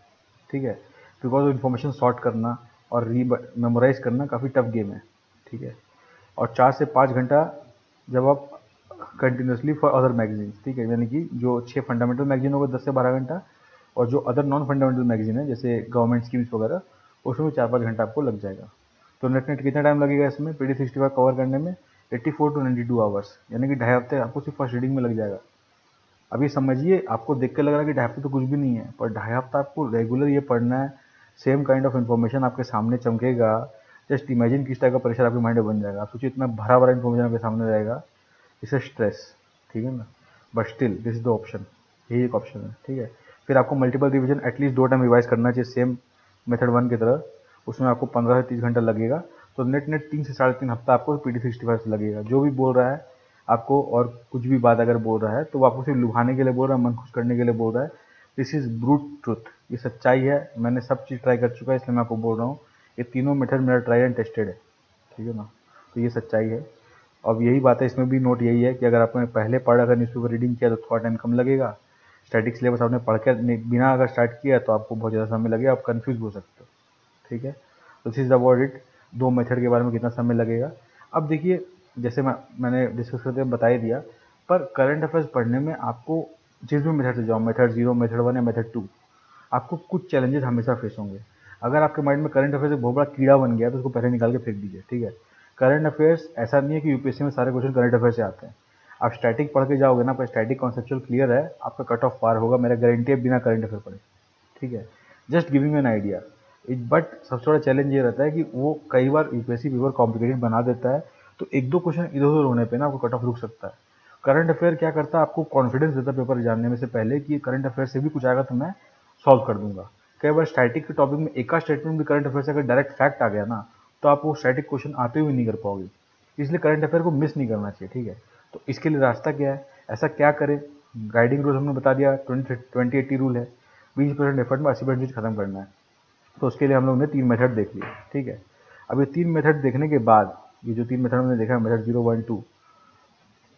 ठीक है। बिकॉज इन्फॉर्मेशन सॉर्ट करना और मेमोराइज करना काफ़ी टफ गेम है, ठीक है। और 4 से 5 घंटा जब आप कंटिन्यूसली फॉर अदर मैगजीन, ठीक है, यानी कि जो 6 फंडामेंटल मैगजीन होगा 10 से 12 घंटा, और जो अदर नॉन फंडामेंटल मैगजीन है जैसे गवर्नमेंट स्कीम्स वगैरह, उसमें 4 5 घंटा आपको लग जाएगा। तो नेट कितना टाइम लगेगा इसमें PT365 कवर करने में, 84 to 92 आवर्स, यानी कि 2.5 हफ्ते आपको सिर्फ फर्स्ट रीडिंग में लग जाएगा। अभी समझिए, आपको देख के लग रहा है कि 2.5 हफ्ते तो कुछ भी नहीं है, पर 2.5 हफ्ता आपको रेगुलर ये पढ़ना है, सेम काइंड ऑफ इन्फॉर्मेशन आपके सामने चमकेगा। जस्ट इमेजिन किस टाइप का प्रेशर आपके माइंड में बन जाएगा। आप सोचिए इतना भरा भरा इन्फॉर्मेशन आपके सामने रहेगा, इसे स्ट्रेस, ठीक है ना। But still this is the option, यही एक ऑप्शन है, ठीक है। फिर आपको multiple revision at least 2 time revise करना चाहिए, सेम मेथड 1 की तरह। उसमें आपको 15 से 30 घंटा लगेगा। तो नेट 3 से 3.5 हफ्ता आपको PT365 से लगेगा। जो भी बोल रहा है आपको, और कुछ भी बात अगर बोल रहा है तो वो आपको सिर्फ लुभाने के लिए बोल रहा है, मन खुश करने के लिए बोल रहा है। दिस इज ब्रूट ट्रुथ, ये सच्चाई है। मैंने सब चीज़ ट्राई कर चुका है, इसलिए मैं आपको बोल रहा हूँ। ये तीनों मेथड मेरा ट्राई एंड टेस्टेड है, ठीक है ना। तो ये सच्चाई है। अब यही बात है, इसमें भी नोट यही है कि अगर आपने पहले पढ़ा, अगर न्यूज़पेपर रीडिंग किया तो थोड़ा टाइम कम लगेगा। स्टैटिक सिलेबस आपने पढ़ के बिना अगर स्टार्ट किया तो आपको बहुत ज़्यादा समय लगेगा, आप कन्फ्यूज हो सकते हो, ठीक है। तो दिस इज अबाउट इट, दो मेथड के बारे में कितना समय लगेगा। अब देखिए, जैसे मैंने डिस्कस करते बता ही दिया, पर करंट अफेयर्स पढ़ने में आपको जिस भी मेथड से जाओ, मेथड 0, मेथड 1 या मेथड 2, आपको कुछ चैलेंजेस हमेशा फेस होंगे। अगर आपके माइंड में करंट अफेयर्स एक बहुत बड़ा कीड़ा बन गया तो उसको पहले निकाल के फेंक दीजिए, ठीक है। करंट अफेयर्स ऐसा नहीं है कि यूपीएससी में सारे क्वेश्चन करंट अफेयर्स से आते हैं। आप स्टैटिक पढ़ के जाओगे ना, आपका स्टैटिक कॉन्सेप्चुअल क्लियर है, आपका कट ऑफ पार होगा, मेरा गारंटी है, बिना करंट अफेयर पढ़े, ठीक है। Just giving an idea. But सबसे बड़ा चैलेंज ये रहता है कि वो कई बार यूपीएससी पेपर कॉम्प्लिकेटेड बना देता है, तो एक दो क्वेश्चन इधर उधर होने पे ना आपको कट ऑफ रुक सकता है। करंट अफेयर क्या करता है, आपको कॉन्फिडेंस देता है पेपर जानने में से पहले कि करंट अफेयर से भी कुछ आएगा तो मैं सॉल्व कर दूंगा। कई बार स्टैटिक के टॉपिक में एक स्टेटमेंट भी करंट अफेयर से अगर डायरेक्ट फैक्ट आ गया ना, तो आप वो स्टैटिक क्वेश्चन आते हुए नहीं कर पाओगे। इसलिए करंट अफेयर को मिस नहीं करना चाहिए, ठीक है। तो इसके लिए रास्ता क्या है, ऐसा क्या करें। गाइडिंग रूल हमने बता दिया, 20-80 रूल है, 20% एफर्ट में 80% चीज खत्म करना है। तो उसके लिए हम लोग ने 3 मेथड देख लिए, ठीक है। अब ये 3 मेथड देखने के बाद, ये जो 3 मेथड हमने देखा, मेथड 0, 1, 2,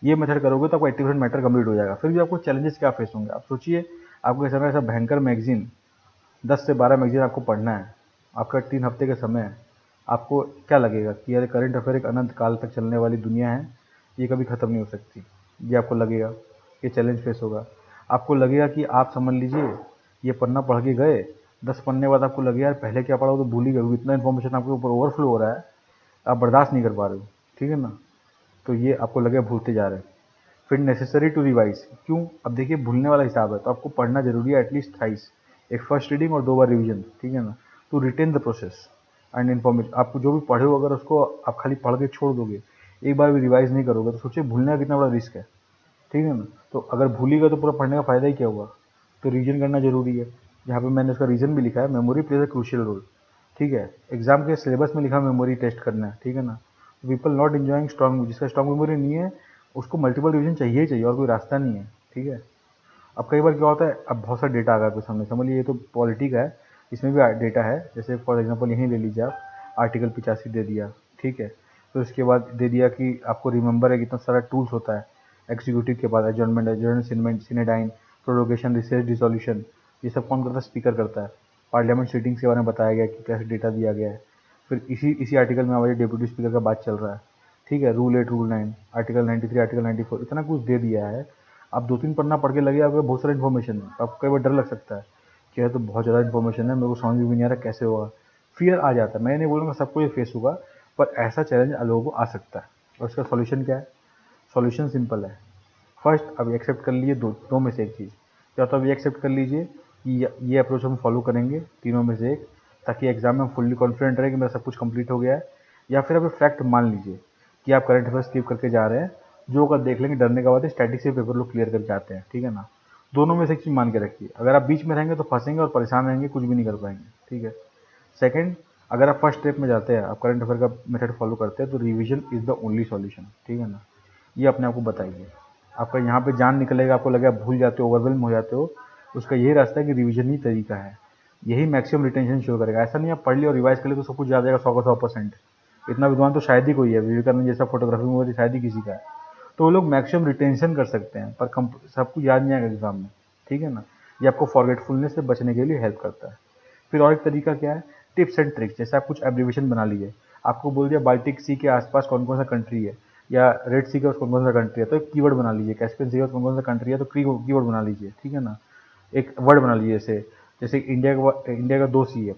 ये मेथड करोगे तो आपको 80% मैटर कंप्लीट हो जाएगा। फिर भी आपको चैलेंजेस क्या फेस होंगे, आप सोचिए। आपके समय ऐसा भयंकर मैगजीन 10 से 12 मैगजीन आपको पढ़ना है, आपका 3 हफ्ते का समय है। आपको क्या लगेगा कि यार करंट अफेयर एक अनंत काल तक चलने वाली दुनिया है, ये कभी ख़त्म नहीं हो सकती। ये आपको लगेगा, ये चैलेंज फेस होगा। आपको लगेगा कि आप समझ लीजिए ये पन्ना पढ़ के गए, 10 पन्ने बाद आपको लगे यार पहले क्या पढ़ा वो तो भूल ही गए, इतना इन्फॉर्मेशन आपके ऊपर ओवरफ्लो हो रहा है, आप बर्दाश्त नहीं कर पा रहे हो, ठीक है ना। तो ये आपको लगे भूलते जा रहे हैं। फिर नेसेसरी टू रिवाइज, क्यों, अब देखिए भूलने वाला हिसाब है तो आपको पढ़ना जरूरी है, एटलीस्ट थ्राइस, एक फर्स्ट रीडिंग और 2 बार रिवीजन, ठीक है ना। To retain the process and information, आपको जो भी पढ़े हो अगर उसको आप खाली पढ़ के छोड़ दोगे, एक बार भी रिवाइज नहीं करोगे, तो सोचिए भूलने का कितना बड़ा रिस्क है, ठीक है ना। तो अगर भूल गए तो पूरा पढ़ने का फायदा ही क्या हुआ। तो रीजन करना जरूरी है। यहाँ पे मैंने उसका रीजन भी लिखा है, memory plays a crucial role, ठीक है। एग्जाम के सिलेबस में लिखा मेमोरी टेस्ट करना है, ठीक है ना। पीपल नॉट इंजॉइंग स्ट्रॉन्ग, जिसका स्ट्रॉन्ग मेमोरी नहीं है उसको मल्टीपल रिवीजन चाहिए ही चाहिए, और कोई रास्ता नहीं है, ठीक है। अब कई बार क्या होता है, अब बहुत सारा डेटा आ गया आपके सामने, समझ लीजिए ये तो पॉलिटी का है, इसमें भी डेटा है। जैसे फॉर एग्जांपल यहीं ले लीजिए आप, आर्टिकल 85 दे दिया, ठीक है। तो इसके बाद दे दिया कि आपको रिमेंबर है कितना सारा टूल्स होता है एग्जीक्यूटिव के बाद, adjournment, adjournment, sine die, prorogation, recess, dissolution, ये सब कौन करता है? स्पीकर करता है। पार्लियामेंट सीटिंग्स के बारे में बताया गया कि कैसे डेटा दिया गया है। फिर इसी आर्टिकल में हमारे डिप्यूटी स्पीकर का बात चल रहा है, ठीक है। रूल 8, रूल 9, आर्टिकल 93, आर्टिकल 94, इतना कुछ दे दिया है। आप 2-3 पन्ना पढ़ के लगे आपको बहुत सारा इन्फॉर्मेशन है, आपको कई बार डर लग सकता है कि यह तो बहुत ज़्यादा इन्फॉर्मेशन है, मेरे को समझ में भी नहीं आ रहा कैसे होगा, फियर आ जाता है। मैं नहीं बोलूँगा सबको ये फेस होगा, पर ऐसा चैलेंज लोगों को आ सकता है। और इसका सॉल्यूशन क्या है? सॉल्यूशन सिंपल है। फर्स्ट, अब एक्सेप्ट कर लीजिए दो में से एक चीज़, या तो अब ये एक्सेप्ट कर लीजिए कि ये अप्रोच हम फॉलो करेंगे, तीनों में से एक, ताकि एग्जाम में फुल्ली कॉन्फिडेंट रहे कि मेरा सब कुछ कंप्लीट हो गया है। या फिर अब फैक्ट मान लीजिए कि आप करंट अफेयर स्किप करके जा रहे हैं, जो अगर देख लेंगे डरने का बात है, स्टैटिक से पेपर लोग क्लियर करके आते हैं, ठीक है ना। दोनों में से एक चीज़ मान के रखिए, अगर आप बीच में रहेंगे तो फंसेंगे और परेशान रहेंगे, कुछ भी नहीं कर पाएंगे, ठीक है। सेकंड, अगर आप फर्स्ट स्टेप में जाते हैं, आप करंट अफेयर का मेथड फॉलो करते हैं, तो revision is the only solution, ठीक है ना। ये अपने आप को बताइए। आपका यहाँ पे जान निकलेगा, आपको लगेगा भूल जाते हो, ओवरवेलम हो जाते हो, उसका यही रास्ता है कि रिवीजन ही तरीका है, यही मैक्सिमम रिटेंशन शो करेगा। ऐसा नहीं आप पढ़ लिया और रिवाइज कर लिया तो सब कुछ याद आएगा 100 का 100%। इतना विद्वान तो शायद ही कोई है, विवेकानंद जैसा फोटोग्राफी में शायद ही किसी का है। तो वो लोग मैक्सिमम रिटेंशन कर सकते हैं, पर सब कुछ याद नहीं आएगा एग्जाम में, ठीक है ना। ये आपको फॉरगेटफुलनेस से बचने के लिए हेल्प करता है। फिर और एक तरीका क्या है, टिप्स एंड ट्रिक्स। जैसे आप कुछ एब्रीवेशन बना लीजिए, आपको बोल दिया बाल्टिक सी के आसपास कौन कौन सा कंट्री है, या रेड सी के कौन कौन सा कंट्री है, तो एक कीवर्ड बना लीजिए। कैस्पियन सी का कौन कौन सा कंट्री है, तो कीवर्ड बना लीजिए, ठीक है ना। एक वर्ड बना लीजिए, जैसे जैसे इंडिया का 2 सी है,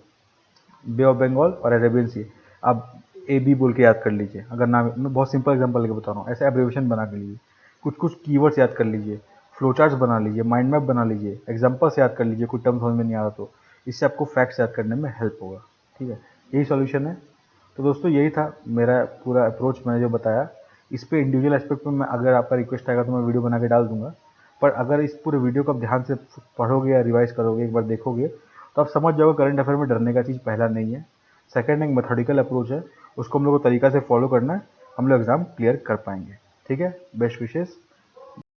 बे ऑफ बंगाल और अरेबियन सी। आप ए बी बोल के याद कर लीजिए, अगर नाम, मैं बहुत सिंपल एग्जांपल लेके बता रहा हूँ, ऐसे एब्रीवेशन बना के लीजिए। कुछ कुछ कीवर्ड्स याद कर लीजिए, फ्लो चार्ट्स बना लीजिए, माइंड मैप बना लीजिए, एग्जांपल्स याद कर लीजिए, कोई टर्म समझ में नहीं आ रहा तो इससे आपको फैक्ट्स याद करने में हेल्प होगा, ठीक है। यही सॉल्यूशन है। तो दोस्तों यही था मेरा पूरा अप्रोच, मैंने जो बताया। इस पे इंडिविजुअल एस्पेक्ट में मैं, अगर आपका रिक्वेस्ट आएगा तो मैं वीडियो बना के डाल दूंगा। पर अगर इस पूरे वीडियो को आप ध्यान से पढ़ोगे या रिवाइज करोगे, एक बार देखोगे, तो आप समझ जाओगे करंट अफेयर में डरने का चीज़ पहला नहीं है। सेकंड, एक मेथोडिकल अप्रोच है, उसको हम लोग को तरीका से फॉलो करना है, हम लोग एग्जाम क्लियर कर पाएंगे, ठीक है। बेस्ट विशेष।